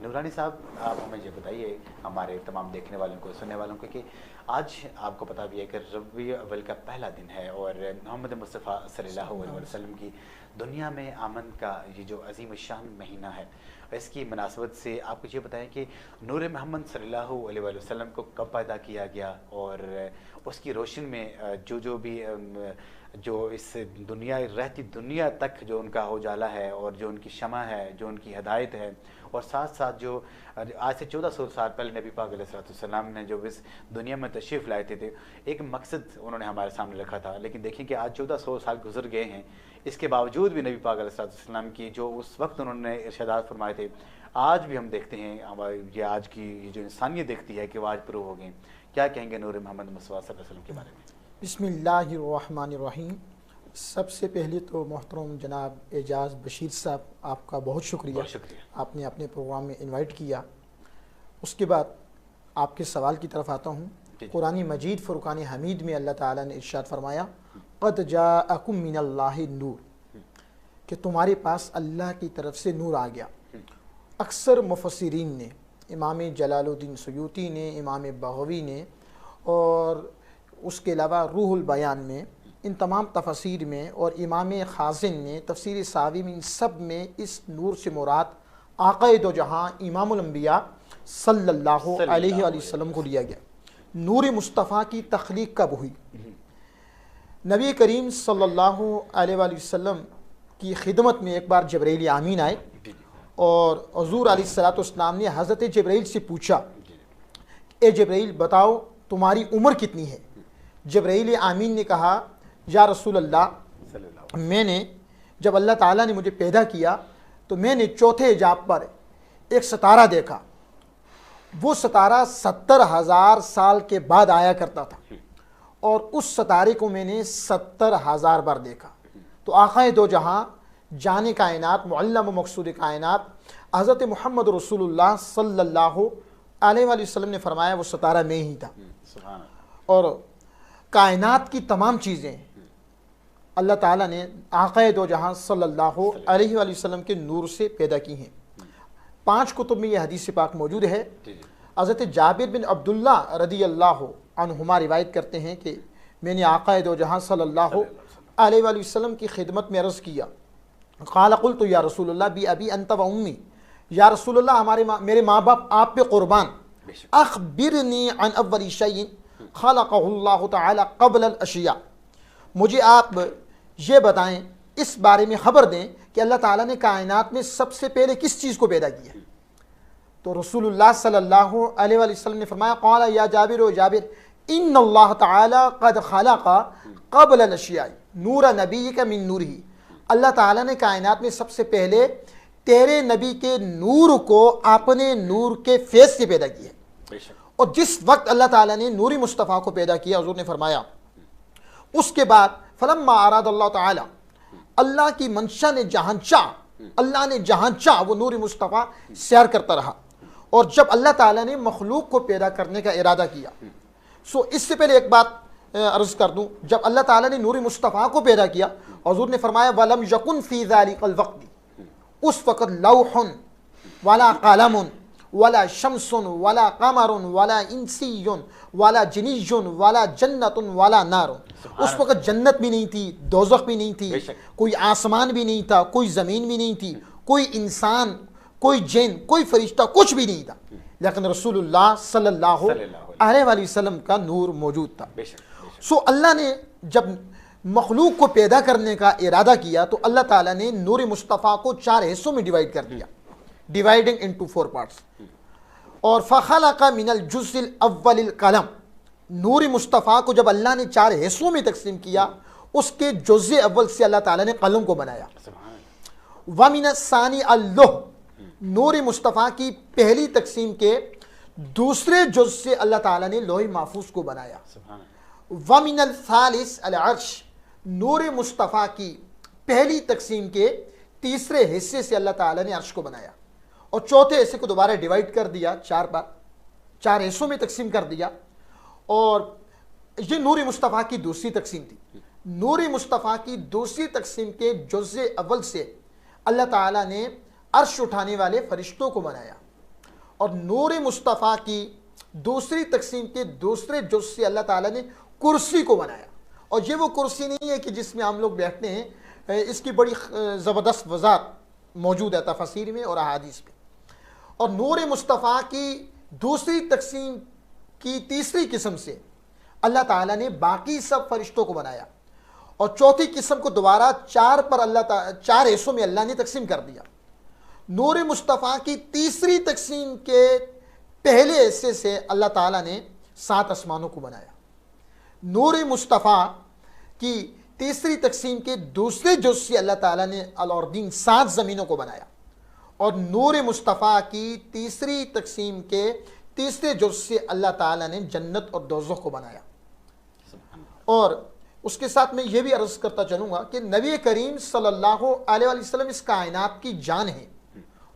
نورانی صاحب، آپ ہمیں یہ بتائیے، ہمارے تمام دیکھنے والوں کو، سننے والوں کو، کہ آج آپ کو پتہ بھی ہے کہ ربیع اول کا پہلا دن ہے اور محمد مصطفیٰ صلی اللہ علیہ وسلم کی دنیا میں آمد کا یہ جو عظیم الشان مہینہ ہے، اس کی مناسبت سے آپ کو یہ بتائیں کہ نور محمد صلی اللہ علیہ وسلم کو کب پیدا کیا گیا، اور اس کی روشن میں جو اس دنیا رہتی دنیا تک جو ان کا اجالا ہے اور جو ان کی شمع ہے، جو ان کی ہدایت ہے، اور ساتھ ساتھ جو آج سے 1400 سال پہلے نبی پاک علیہ السلام نے جو اس دنیا میں تشریف لائے تھے، ایک مقصد انہوں نے ہمارے سامنے رکھا تھا، لیکن دیکھیں کہ آج 1400 سال گزر گئے ہیں، اس کے باوجود بھی نبی پاک علیہ السلام کی جو اس وقت انہوں نے ارشادات فرمائے تھے، آج بھی ہم دیکھتے ہیں، یہ آج کی جو انسانیت دیکھتی ہے کہ وہ آج پرو ہو گئے. کیا کہیں گے نور محمد مصطفیٰ صلی اللہ علیہ وسلم کے بارے میں؟ بسم اللہ الرحمن الرحیم. سب سے پہلے تو محترم جناب اعجاز بشیر صاحب، آپ کا بہت شکریہ. آپ نے اپنے پروگرام میں انوائٹ کیا. اس کے بعد آپ کے سوال کی طرف آتا ہوں. قرآن مجید فرقان حمید میں اللہ تعالیٰ نے ارشاد فرمایا قد جاءکم من اللہ نور، کہ تمہارے پاس اللہ کی طرف سے نور آ گیا. اکثر مفسرین نے، امام جلال الدین سیوطی نے، امام بغوی نے، اور اس کے علاوہ روح البیان میں، ان تمام تفاسیر میں، اور امام خازن نے تفسیر ساوی میں، ان سب میں اس نور سے مراد آقا دو جہاں امام الانبیاء صلی اللہ علیہ وآلہ وسلم کو لیا گیا. نور مصطفیٰ کی تخلیق کب ہوئی؟ نبی کریم صلی اللہ علیہ وآلہ وسلم کی خدمت میں ایک بار جبرائیل امین آئے اور حضور علیہ السلام نے حضرت جبرائیل سے پوچھا، اے جبرائیل بتاؤ تمہاری عمر کتنی ہے؟ جبرائیل امین نے کہا، یا رسول اللہ، میں نے جب اللہ تعالیٰ نے مجھے پیدا کیا تو میں نے چوتھے حجاب پر ایک ستارہ دیکھا. وہ ستارہ 70,000 سال کے بعد آیا کرتا تھا، اور اس ستارے کو میں نے 70,000 بار دیکھا. تو آقا دو جہاں، جان کائنات، معلم و مقصود کائنات حضرت محمد رسول اللہ صلی اللہ علیہ وآلہ وسلم نے فرمایا وہ ستارہ میں ہی تھا. اور کائنات کی تمام چیزیں اللہ تعالیٰ نے آقا دو جہاں صلی اللہ علیہ وآلہ وسلم کے نور سے پیدا کی ہیں. 5 کتب میں یہ حدیث پاک موجود ہے. حضرت جابر بن عبداللہ رضی اللہ عنہما روایت کرتے ہیں کہ میں نے آقا دو جہاں صلی اللہ علیہ وآلہ وسلم کی خدمت میں عرض کیا، قال قلت یا رسول اللہ بی ابی انت و امی، یا رسول اللہ میرے ماں باپ آپ پہ قربان، اخبرنی عن اول شیء خلقہ اللہ تعالی قبل الاشیاء، مجھے آپ یہ بتائیں، اس بارے میں خبر دیں کہ اللہ تعالیٰ نے کائنات میں سب سے پہلے کس چیز کو پیدا کیا. تو رسول اللہ صلی اللہ علیہ وآلہ وسلم نے فرمایا، قال یا جابر و جابر ان اللہ تعالی قد خلق قبل الاشیاء نور نبیک من نورہ، اللہ تعالیٰ نے کائنات میں سب سے پہلے تیرے نبی کے نور کو اپنے نور کے فیض سے پیدا کیا. اور جس وقت اللہ تعالیٰ نے نور مصطفیٰ کو پیدا کیا، حضور نے فرمایا اس کے بعد فلما اراد اللہ تعالیٰ، اللہ کی منشا نے جہاں چاہ، اللہ نے جہاں چاہ وہ نور مصطفیٰ سیر کرتا رہا. اور جب اللہ تعالیٰ نے مخلوق کو پیدا کرنے کا ارادہ کیا، اس سے پہلے ایک بات عرض کر دوں، جب اللہ تعالیٰ نے نور مصطفیٰ کو پیدا کیا، حضور نے فرمایا وَلَمْ يَكُنْ فِي ذَلِكَ الْوَقْتِ، اس وقت لوح ولا قلم ولا شمس ولا قمر ولا انسی ولا جنی ولا جنت ولا نار. اس وقت جنت بھی نہیں تھی، دوزخ بھی نہیں تھی، کوئی آسمان بھی نہیں تھا، کوئی زمین بھی نہیں تھی، کوئی انسان، کوئی جن، کوئی فرشتہ، کچھ بھی نہیں تھا، لیکن رسول اللہ صلی اللہ علیہ وآلہ وسلم کا نور موجود تھا. اللہ نے جب مخلوق کو پیدا کرنے کا ارادہ کیا تو اللہ تعالیٰ نے نور مصطفیٰ کو 4 حصوں میں ڈیوائیڈ کر دیا، ڈیوائڈنگ انٹو 4 پارٹس. اور فخلق من الجزء الاول القلم، نور مصطفیٰ کو جب اللہ نے 4 حصوں میں تقسیم کیا، اس کے جزء اول سے اللہ تعالیٰ نے قلم کو بنایا. ومن الثانی اللوح، نور مصطفیٰ کی پہلی تقسیم کے دوسرے جز سے اللہ تعالیٰ نے لوح محفوظ کو بنایا. ومن الثالث العرش، نور مصطفیٰ کی پہلی تقسیم کے تیسرے حصے سے اللہ تعالیٰ نے عرش کو بنایا. اور چوتھے حصے کو دوبارہ ڈیوائیڈ کر دیا، 4 بار 4 حصوں میں تقسیم کر دیا. اور یہ نور مصطفیٰ کی دوسری تقسیم تھی. نور مصطفیٰ کی دوسری تقسیم کے جزء اول سے اللہ تعالیٰ نے عرش اٹھانے والے فرشتوں کو بنایا. اور نور مصطفیٰ کی دوسری تقسیم کے دوسرے جز سے اللہ تعالیٰ نے کرسی کو بنایا. اور یہ وہ کرسی نہیں ہے کہ جس میں ہم لوگ بیٹھتے ہیں, اس کی بڑی زبردست وضاحت موجود ہے تفاسیر میں اور احادیث میں. اور نور مصطفیٰ کی دوسری تقسیم کی تیسری قسم سے اللہ تعالیٰ نے باقی سب فرشتوں کو بنایا, اور چوتھی قسم کو دوبارہ چار حصوں میں اللہ نے تقسیم کر دیا. نور مصطفیٰ کی تیسری تقسیم کے پہلے حصے سے اللہ تعالیٰ نے 7 آسمانوں کو بنایا. نور مصطفیٰ کی تیسری تقسیم کے دوسرے جز سے اللہ تعالیٰ نے الاردین 7 زمینوں کو بنایا. اور نور مصطفیٰ کی تیسری تقسیم کے تیسرے جز سے اللہ تعالیٰ نے جنت اور دوزخ کو بنایا. اور اس کے ساتھ میں یہ بھی عرض کرتا چلوں گا کہ نبی کریم صلی اللہ علیہ وسلم اس کائنات کی جان ہے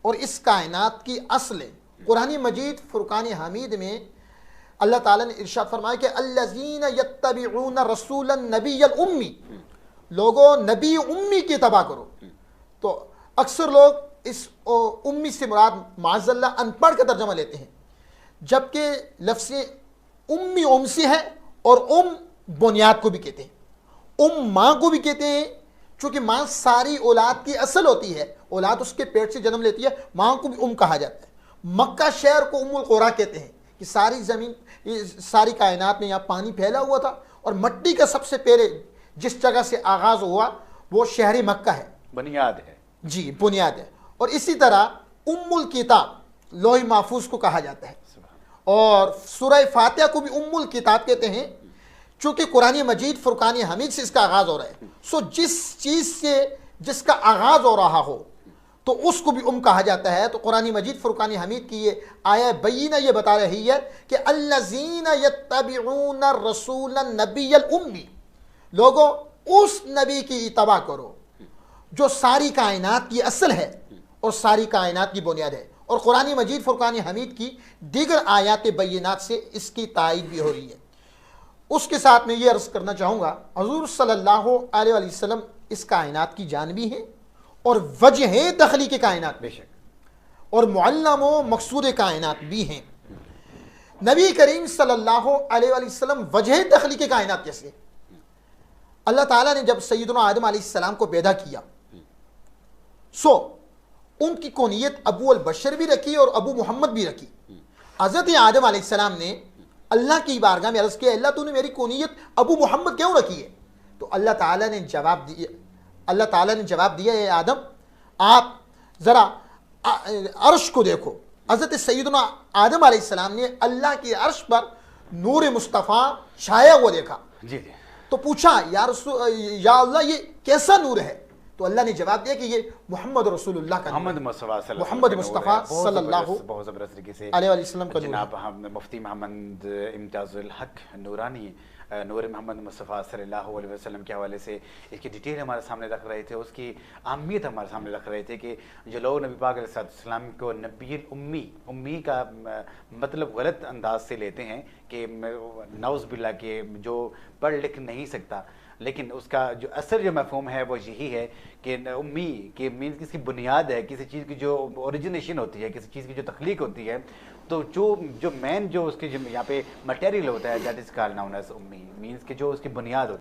اور اس کائنات کی اصل ہے. قرآن مجید فرقان حمید میں اللہ تعالیٰ نے ارشاد فرمایا کہ الذین یتبعون رسول النبی الامی, لوگوں نبی امی کی اتباع کرو. تو اکثر لوگ اس امی سے مراد معاذ اللہ ان پڑھ کا ترجمہ لیتے ہیں, جبکہ لفظ امی امسی ہے اور بنیاد کو بھی کہتے ہیں, ماں کو بھی کہتے ہیں, چونکہ ماں ساری اولاد کی اصل ہوتی ہے, اولاد اس کے پیٹ سے جنم لیتی ہے, ماں کو بھی کہا جاتا ہے. مکہ شہر کو القرا کہتے ہیں کہ ساری زمین, ساری کائنات میں یہاں پانی پھیلا ہوا تھا اور مٹی کا سب سے پہلے جس جگہ سے آغاز ہوا وہ شہر مکہ ہے, بنیاد ہے. جی, بنیاد ہے. اور اسی طرح الکتاب لوح محفوظ کو کہا جاتا ہے, اور سورہ فاتحہ کو بھی الکتاب کہتے ہیں, چونکہ قرآن مجید فرقان حمید سے اس کا آغاز ہو رہا ہے. جس چیز سے جس کا آغاز ہو رہا ہو تو اس کو بھی کہا جاتا ہے. تو قرآن مجید فرقان حمید کی یہ آیہ بینہ یہ بتا رہی ہے کہ الذین یتبعون الرسول النبی الامی, لوگوں اس نبی کی اتباع کرو جو ساری کائنات کی اصل ہے اور ساری کائنات کی بنیاد ہے. اور قرآن مجید فرقان حمید کی دیگر آیات بینات سے اس کی تائید بھی ہو رہی ہے. اس کے ساتھ میں یہ عرض کرنا چاہوں گا, حضور صلی اللہ علیہ وسلم اس کائنات کی جان بھی ہیں اور وجہ تخلیق کائنات بے شک, اور معلم و مقصود کائنات بھی ہیں. نبی کریم صلی اللہ علیہ وسلم وجہ تخلیق کائنات کیسے؟ اللہ تعالیٰ نے جب سیدنا آدم علیہ السلام کو پیدا کیا ان کی کونیت ابو البشر بھی رکھی اور ابو محمد بھی رکھی. حضرت آدم علیہ السلام نے اللہ کی بارگاہ میں عرض کیا, اللہ تو نے میری کونیت ابو محمد کیوں رکھی ہے؟ تو اللہ تعالیٰ نے جواب دیا اے آدم, آپ ذرا عرش کو دیکھو. حضرت سیدنا آدم علیہ السلام نے اللہ کی عرش پر نور مصطفیٰ چھایا ہوا دیکھا. جی جی. تو پوچھا یا اللہ یہ کیسا نور ہے؟ تو اللہ نے جواب دیا کہ یہ محمد رسول اللہ کا محمد مصطفیٰ صلی اللہ بہت زبردست طریقے سے علیہ وسلم کا جناب مفتی محمد امتیاز الحق نورانی نور محمد مصطفیٰ صلی اللہ علیہ وسلم کے حوالے سے اس کی ڈیٹیل ہمارے سامنے رکھ رہے تھے, اس کی اہمیت ہمارے سامنے رکھ رہے تھے کہ جو لوگ نبی پاک علیہ السلام کو نبی امی کا مطلب غلط انداز سے لیتے ہیں کہ نعوذ باللہ کہ جو پڑھ لکھ نہیں سکتا, لیکن اس کا جو اصل جو مفہوم ہے وہ یہی ہے کہ امی کہ مینس کسی بنیاد ہے, کسی چیز کی جو اوریجنیشن ہوتی ہے, کسی چیز کی جو تخلیق ہوتی ہے, تو جو مین جو اس کے یہاں پہ مٹیریل ہوتا ہے that is called known as امی, مینس کہ جو اس کی بنیاد ہوتی ہے.